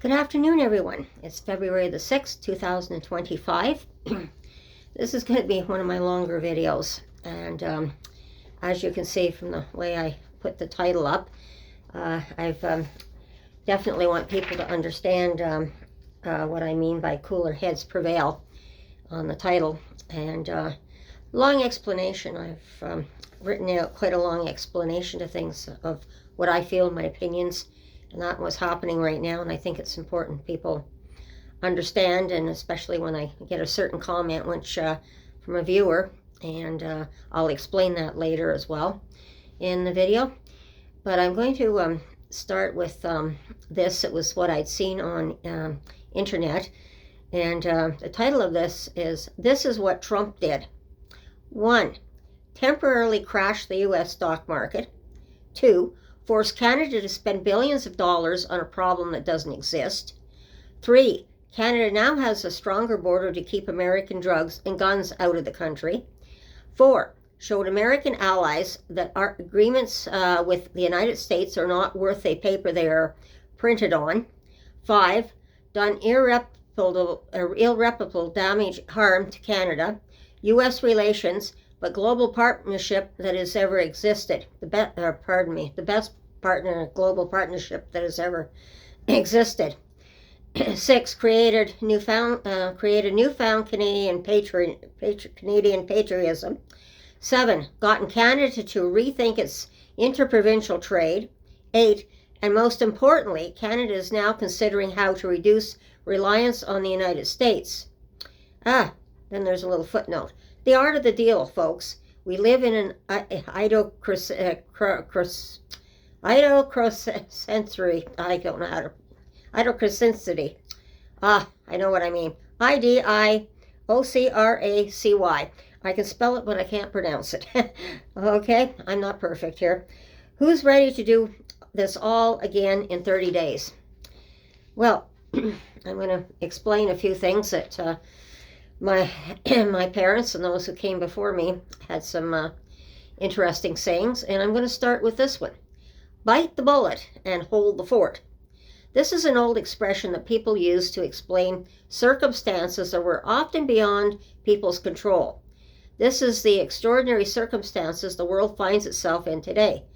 Good afternoon, everyone. It's February the 6th, 2025. This is going to be one of my longer videos, and as you can see from the way I put the title up, I've definitely want people to understand what I mean by cooler heads prevail on the title, and long explanation. I've written out quite a long explanation to things of what I feel, my opinions, and that what's happening right now. And I think it's important people understand, and especially when I get a certain comment which from a viewer, and I'll explain that later as well in the video. But I'm going to start with this. It was what I'd seen on internet, and the title of this is What Trump Did. 1. Temporarily crash the U.S. stock market. 2. Force Canada to spend billions of dollars on a problem that doesn't exist. 3. Canada now has a stronger border to keep American drugs and guns out of the country. 4. Showed American allies that our agreements with the United States are not worth the paper they are printed on. 5. Done irreparable damage, harm to Canada, U.S. relations, but global partnership that has ever existed. The best global partnership that has ever existed. 6. Created newfound Canadian patriotism. 7. Gotten Canada to rethink its interprovincial trade. 8. And most importantly, Canada is now considering how to reduce reliance on the United States. Then there's a little footnote. The art of the deal, folks. We live in an idiocracy. I don't know how to. Idiocracy. I know what I mean. IDIOCRACY. I can spell it, but I can't pronounce it. Okay, I'm not perfect here. Who's ready to do this all again in 30 days? Well, I'm going to explain a few things that my parents and those who came before me had some interesting sayings, and I'm going to start with this one. Bite the bullet and hold the fort. This is an old expression that people use to explain circumstances that were often beyond people's control. This is the extraordinary circumstances the world finds itself in today.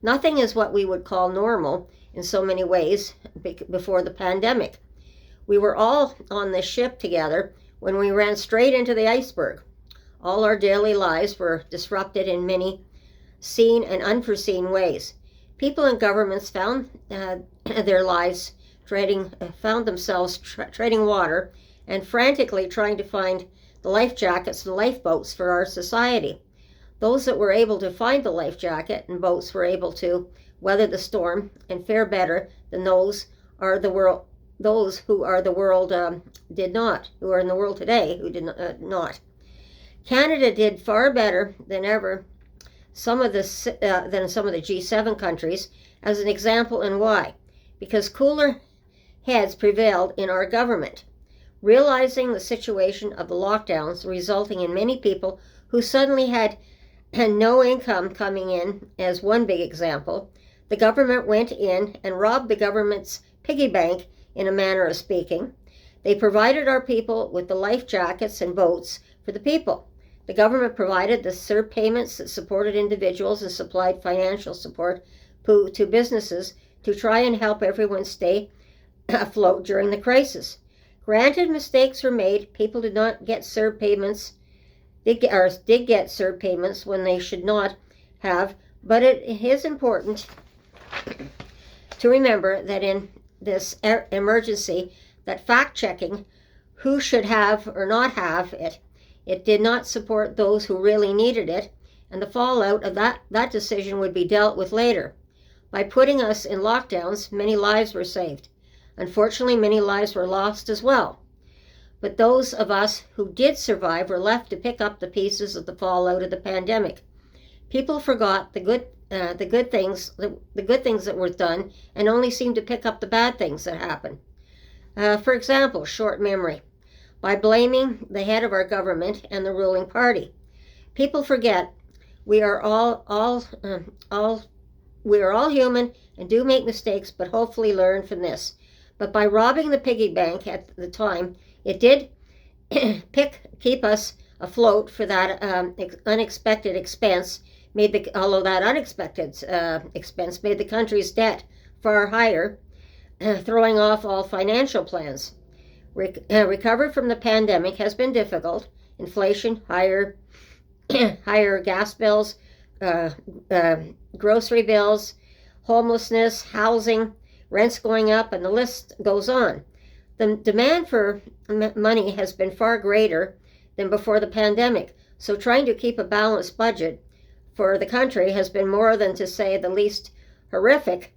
Nothing is what we would call normal in so many ways before the pandemic. We were all on this ship together when we ran straight into the iceberg. All our daily lives were disrupted in many seen and unforeseen ways. People and governments found themselves treading water and frantically trying to find the life jackets and lifeboats for our society. Those that were able to find the life jacket and boats were able to weather the storm and fare better than those who are in the world today who did not. Canada did far better than ever some of the G7 countries, as an example, and why? Because cooler heads prevailed in our government, realizing the situation of the lockdowns, resulting in many people who suddenly had no income coming in. As one big example, the government went in and robbed the government's piggy bank, in a manner of speaking. They provided our people with the life jackets and boats for the people. The government provided the CERB payments that supported individuals and supplied financial support to businesses to try and help everyone stay afloat during the crisis. Granted, mistakes were made. People did not get CERB payments, did get CERB payments when they should not have, but it is important to remember that in this emergency, that fact-checking who should have or not have it did not support those who really needed it, and the fallout of that decision would be dealt with later. By putting us in lockdowns, many lives were saved. Unfortunately, many lives were lost as well. But those of us who did survive were left to pick up the pieces of the fallout of the pandemic. People forgot the good things that were done, and only seemed to pick up the bad things that happened. For example, short memory. By blaming the head of our government and the ruling party, people forget we are all human and do make mistakes, but hopefully learn from this. But by robbing the piggy bank at the time, it did keep us afloat for that unexpected expense. Although that unexpected expense made the country's debt far higher, throwing off all financial plans. Recovery from the pandemic has been difficult. Inflation, higher gas bills, grocery bills, homelessness, housing, rents going up, and the list goes on. The demand for money has been far greater than before the pandemic, so trying to keep a balanced budget for the country has been more than, to say the least, horrific.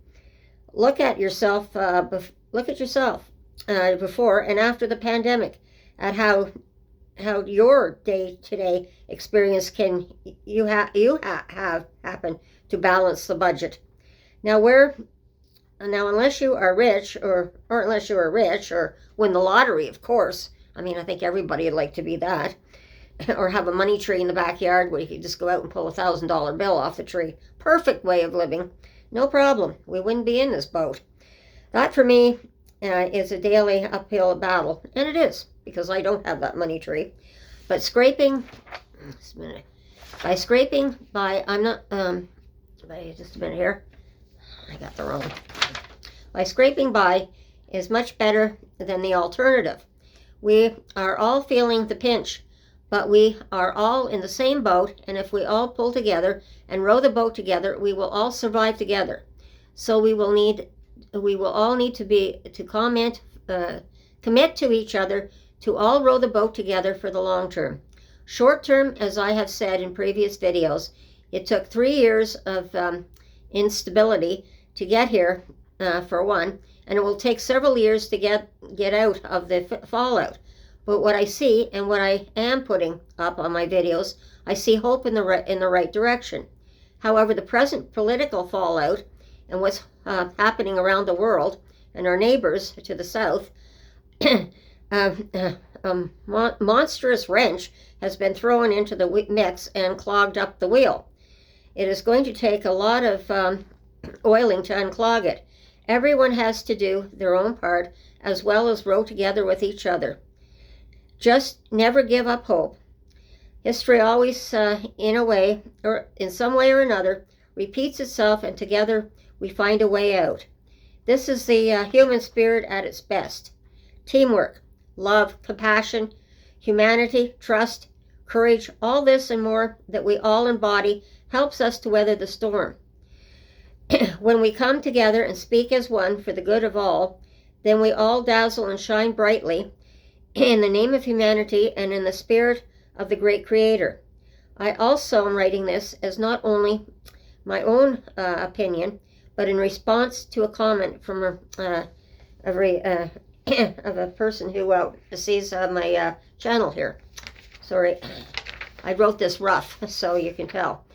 Look at yourself before and after the pandemic, at how your day-to-day experience can you have happened to balance the budget. Now, unless you are rich, or win the lottery, of course. I mean, I think everybody would like to be that, or have a money tree in the backyard where you could just go out and pull $1,000 bill off the tree. Perfect way of living. No problem. We wouldn't be in this boat. That, for me, is a daily uphill battle, and it is, because I don't have that money tree. But I'm not, just a minute here. I got the wrong. By scraping by is much better than the alternative. We are all feeling the pinch, but we are all in the same boat, and if we all pull together and row the boat together, we will all survive together. So we will all need to commit to each other to all row the boat together for the long term. Short term, as I have said in previous videos, it took 3 years of instability to get here, for one, and it will take several years to get out of the fallout. But what I see, and what I am putting up on my videos, I see hope in the right direction. However, the present political fallout and what's happening around the world and our neighbors to the south, monstrous wrench has been thrown into the mix and clogged up the wheel. It is going to take a lot of oiling to unclog it. Everyone has to do their own part, as well as row together with each other. Just never give up hope. History always, in some way or another, repeats itself, and together we find a way out. This is the human spirit at its best. Teamwork, love, compassion, humanity, trust, courage, all this and more that we all embody helps us to weather the storm. When we come together and speak as one for the good of all, then we all dazzle and shine brightly in the name of humanity and in the spirit of the great Creator. I also am writing this as not only my own opinion, but in response to a comment from of a person who sees my channel here. Sorry, I wrote this rough, so you can tell.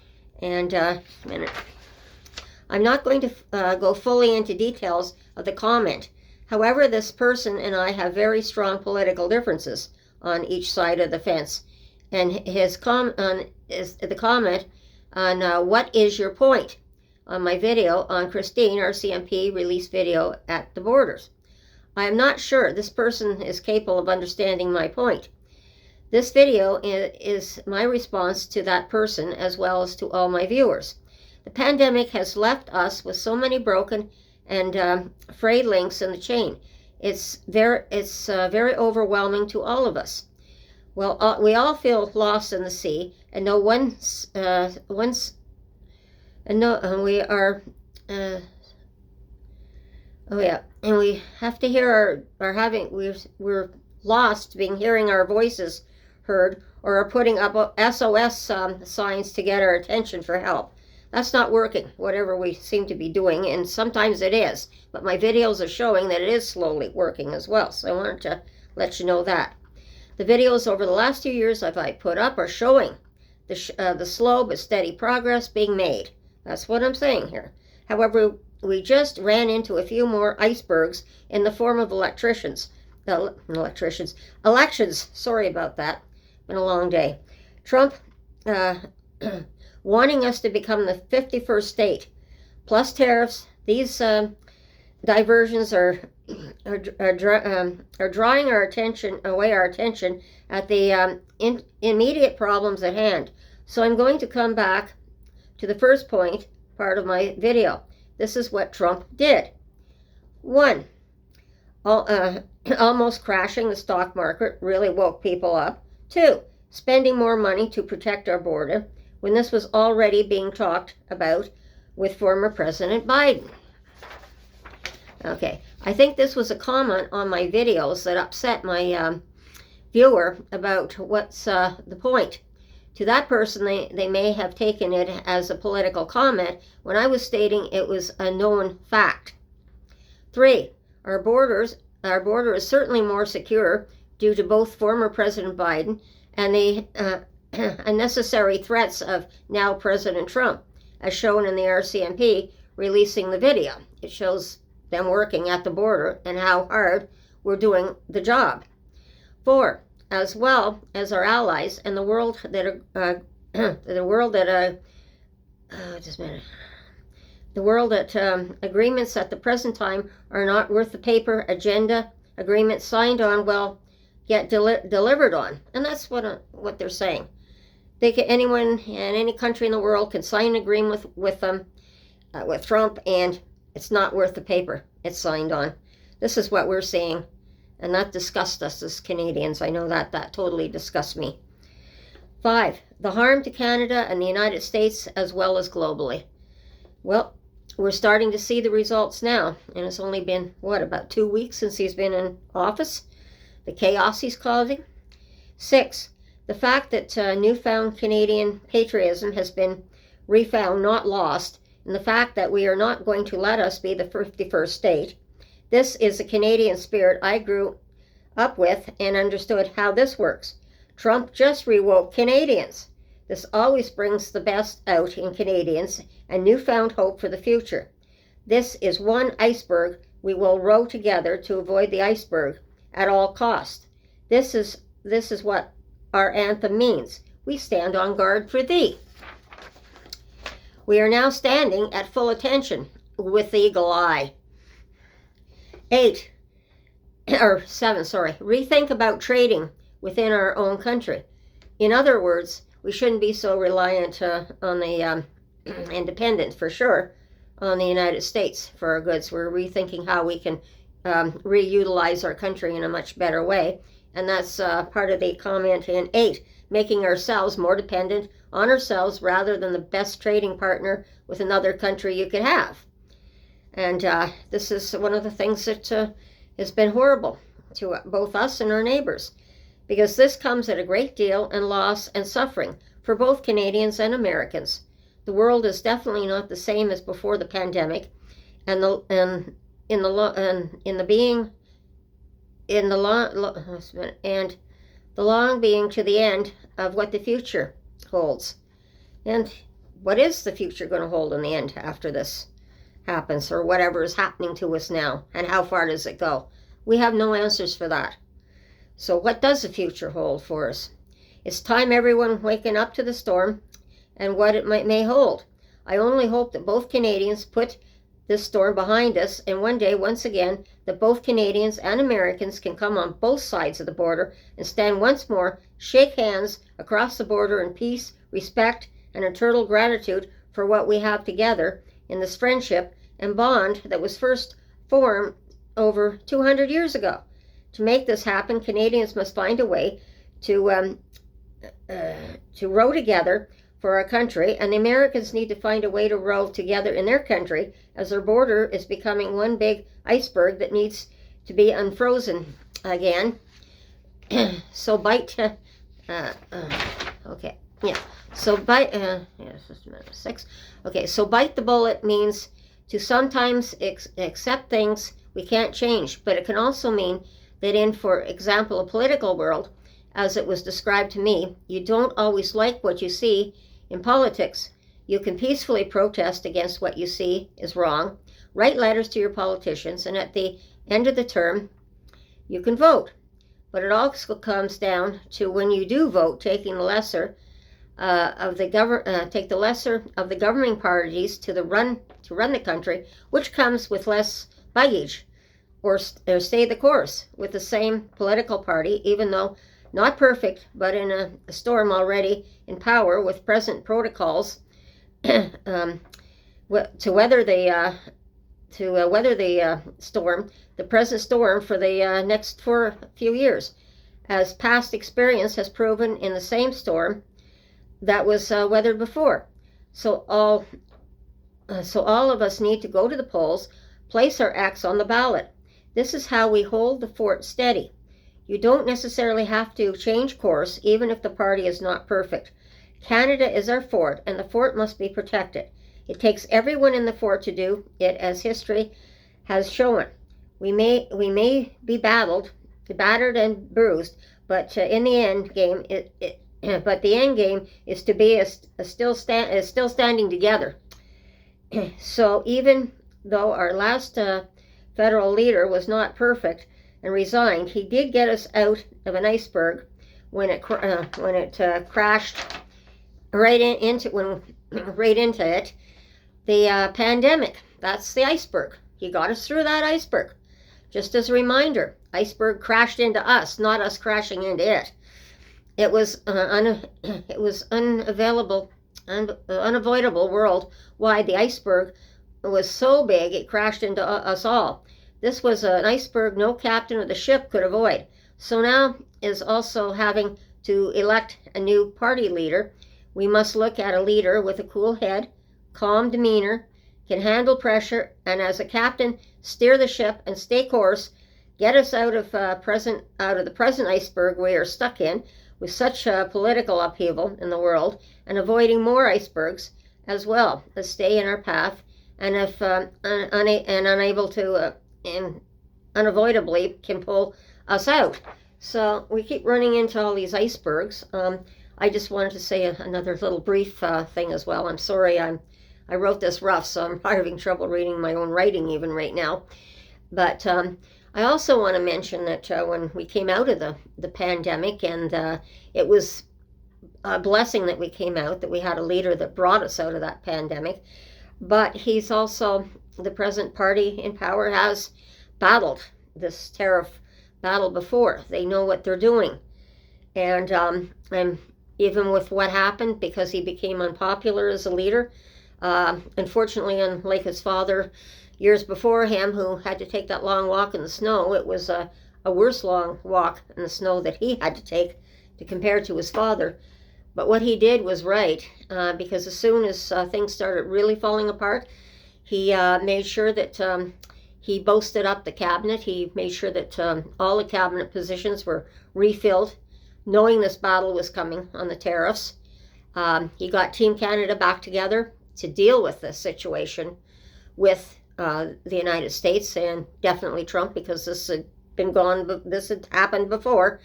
And a minute. I'm not going to go fully into details of the comment. However, this person and I have very strong political differences on each side of the fence. And the comment on what is your point on my video on Christine, our CMP release video at the borders. I am not sure this person is capable of understanding my point. This video is my response to that person, as well as to all my viewers. The pandemic has left us with so many broken and frayed links in the chain. It's very overwhelming to all of us. Well, we all feel lost in the sea, and and we have to hear we're lost being hearing our voices heard, or are putting up SOS signs to get our attention for help. That's not working, whatever we seem to be doing, and sometimes it is, but my videos are showing that it is slowly working as well, so I wanted to let you know that. The videos over the last 2 years I've put up are showing the slow but steady progress being made. That's what I'm saying here. However, we just ran into a few more icebergs in the form of elections. Sorry about that. Been a long day. Trump wanting us to become the 51st state, plus tariffs. These diversions are are drawing our attention at the immediate problems at hand. So I'm going to come back to the first part of my video. This is what Trump did. 1. Almost crashing the stock market really woke people up. 2. Spending more money to protect our border when this was already being talked about with former President Biden. Okay, I think this was a comment on my videos that upset my viewer about what's the point. To that person, they may have taken it as a political comment when I was stating it was a known fact. 3. Our border is certainly more secure due to both former President Biden and the unnecessary threats of now President Trump, as shown in the RCMP releasing the video. It shows them working at the border and how hard we're doing the job. 4. As well as our allies and the world that agreements at the present time are not worth the paper agenda agreements signed on will get delivered on. And that's what they're saying. Anyone in any country in the world can sign an agreement with Trump, and it's not worth the paper it's signed on. This is what we're seeing, and that disgusts us as Canadians. I know that totally disgusts me. 5. The harm to Canada and the United States as well as globally. Well, we're starting to see the results now, and it's only been, about 2 weeks since he's been in office? The chaos he's causing. 6. The fact that newfound Canadian patriotism has been refound, not lost, and the fact that we are not going to let us be the 51st state. This is the Canadian spirit I grew up with and understood how this works. Trump just rewoke Canadians. This always brings the best out in Canadians and newfound hope for the future. This is one iceberg we will row together to avoid the iceberg at all costs. This is what our anthem means. We stand on guard for thee. We are now standing at full attention with the eagle eye. 7, rethink about trading within our own country. In other words, we shouldn't be so reliant on the independent, for sure, on the United States for our goods. We're rethinking how we can reutilize our country in a much better way. And that's part of the comment in 8, making ourselves more dependent on ourselves rather than the best trading partner with another country you could have. And this is one of the things that has been horrible to both us and our neighbors, because this comes at a great deal in loss and suffering for both Canadians and Americans. The world is definitely not the same as before the pandemic, and the long being to the end of what the future holds. And what is the future going to hold in the end after this happens, or whatever is happening to us now, and how far does it go? We have no answers for that. So what does the future hold for us? It's time everyone waking up to the storm and what it may hold. I only hope that both Canadians put this storm behind us, and one day, once again, that both Canadians and Americans can come on both sides of the border and stand once more, shake hands across the border in peace, respect, and eternal gratitude for what we have together in this friendship and bond that was first formed over 200 years ago. To make this happen, Canadians must find a way to row together for our country, and the Americans need to find a way to row together in their country, as their border is becoming one big iceberg that needs to be unfrozen again. So bite. Okay, yeah. So bite. Just a minute. 6. Okay, so bite the bullet means to sometimes accept things we can't change, but it can also mean that in, for example, a political world, as it was described to me, you don't always like what you see in politics. You can peacefully protest against what you see is wrong, write letters to your politicians, and at the end of the term, you can vote. But it also comes down to, when you do vote, taking the lesser of the governing parties to run the country, which comes with less baggage. or stay the course with the same political party, even though not perfect, but in a storm already in power with present protocols to weather the storm, the present storm for the next for a few years, as past experience has proven in the same storm that was weathered before. So all of us need to go to the polls, place our X on the ballot. This is how we hold the fort steady. You don't necessarily have to change course, even if the party is not perfect. Canada is our fort, and the fort must be protected. It takes everyone in the fort to do it, as history has shown. We may be battered and bruised, but in the end game, but the end game is to be still standing together. So even though our last federal leader was not perfect and resigned, he did get us out of an iceberg when it crashed right into it. The pandemic. That's the iceberg. He got us through that iceberg. Just as a reminder, iceberg crashed into us, not us crashing into it. It was unavoidable worldwide. The iceberg was so big it crashed into us all. This was an iceberg no captain of the ship could avoid. So now is also having to elect a new party leader. We must look at a leader with a cool head, calm demeanor, can handle pressure, and as a captain steer the ship and stay course, get us out of the present iceberg we are stuck in with such political upheaval in the world, and avoiding more icebergs as well as stay in our path, and if unable to and unavoidably can pull us out. So we keep running into all these icebergs. I just wanted to say another little brief thing as well. I'm sorry I wrote this rough, so I'm having trouble reading my own writing even right now. But I also want to mention that when we came out of the pandemic, and it was a blessing that we came out, that we had a leader that brought us out of that pandemic. But he's also, the present party in power has battled this tariff battle before. They know what they're doing. And even with what happened, because he became unpopular as a leader, unfortunately, unlike his father years before him, who had to take that long walk in the snow, it was a worse long walk in the snow that he had to take to compare to his father. But what he did was right, because as soon as things started really falling apart, he made sure that he bolstered up the cabinet. He made sure that all the cabinet positions were refilled, knowing this battle was coming on the tariffs. He got Team Canada back together to deal with this situation with the United States, and definitely Trump, because this had happened before.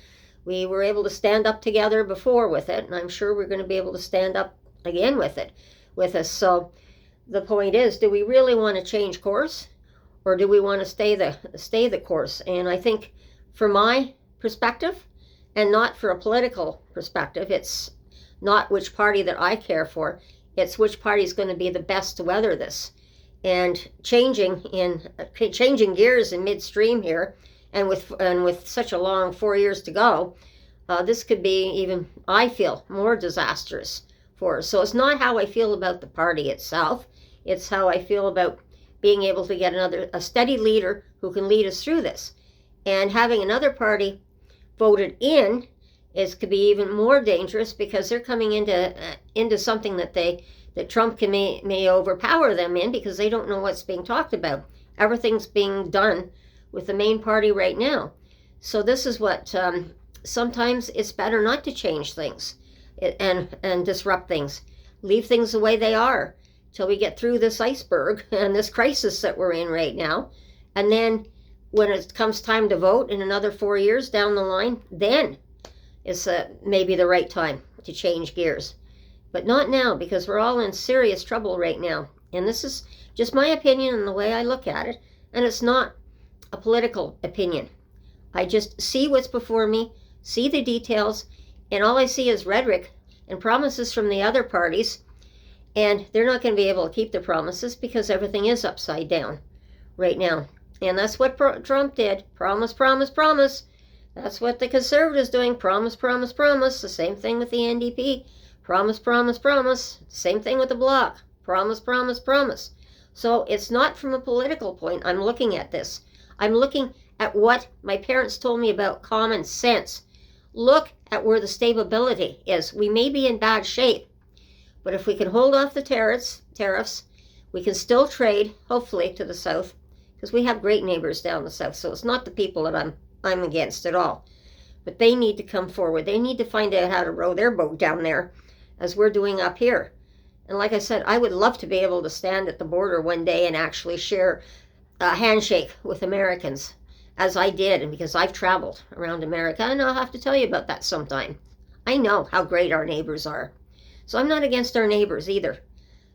We were able to stand up together before with it, and I'm sure we're going to be able to stand up again with us. So the point is, do we really want to change course, or do we want to stay the course? And I think, for my perspective, and not for a political perspective, it's not which party that I care for, it's which party is going to be the best to weather this. And changing gears in midstream here, and with such a long 4 years to go, this could be even, I feel, more disastrous for us. So it's not how I feel about the party itself, it's how I feel about being able to get a steady leader who can lead us through this. And having another party voted in could be even more dangerous, because they're coming into something that Trump may overpower them in, because they don't know what's being talked about. Everything's being done with the main party right now. So this is what sometimes it's better not to change things and disrupt things. Leave things the way they are till we get through this iceberg and this crisis that we're in right now. And then when it comes time to vote in another 4 years down the line, then it's maybe the right time to change gears. But not now, because we're all in serious trouble right now. And this is just my opinion and the way I look at it. And it's not a political opinion. I just see what's before me, see the details, and all I see is rhetoric and promises from the other parties. And they're not going to be able to keep their promises, because everything is upside down right now. And that's what Trump did. Promise, promise, promise. That's what the conservatives doing. Promise, promise, promise. The same thing with the NDP. Promise, promise, promise. Same thing with the Bloc. Promise, promise, promise. So it's not from a political point I'm looking at this. I'm looking at what my parents told me about common sense. Look at where the stability is. We may be in bad shape, but if we can hold off the tariffs, we can still trade, hopefully, to the south, because we have great neighbors down the south. So it's not the people that I'm against at all. But they need to come forward. They need to find out how to row their boat down there, as we're doing up here. And like I said, I would love to be able to stand at the border one day and actually share a handshake with Americans, as I did, and because I've traveled around America, and I'll have to tell you about that sometime. I know how great our neighbors are. So I'm not against our neighbors either.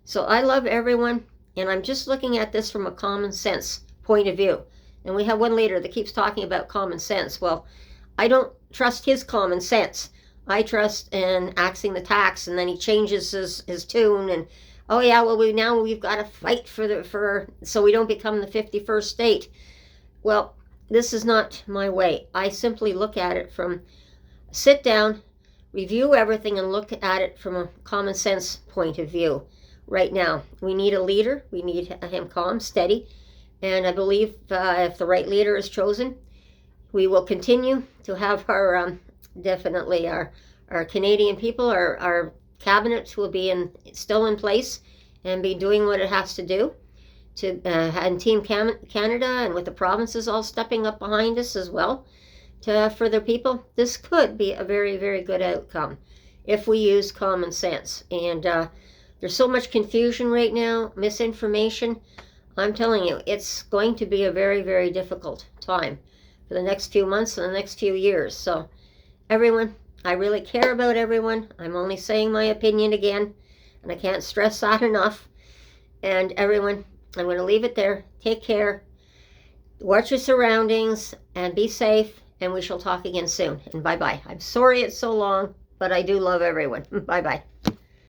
So I love everyone, and I'm just looking at this from a common sense point of view. And we have one leader that keeps talking about common sense. Well, I don't trust his common sense. I trust in axing the tax, and then he changes his tune, and oh yeah, well we've got to fight for so we don't become the 51st state. Well, this is not my way. I simply look at it from sit down, review everything, and look at it from a common sense point of view. Right now, we need a leader. We need him calm, steady, and I believe if the right leader is chosen, we will continue to have our definitely our Canadian people, our cabinet will be still in place and be doing what it has to do to and Team Canada, and with the provinces all stepping up behind us as well for their people. This could be a very, very good outcome if we use common sense. And there's so much confusion right now, misinformation. I'm telling you, it's going to be a very, very difficult time for the next few months and the next few years. So everyone, I really care about everyone. I'm only saying my opinion again, and I can't stress that enough. And everyone, I'm going to leave it there. Take care. Watch your surroundings and be safe, and we shall talk again soon. And bye-bye. I'm sorry it's so long, but I do love everyone. Bye-bye.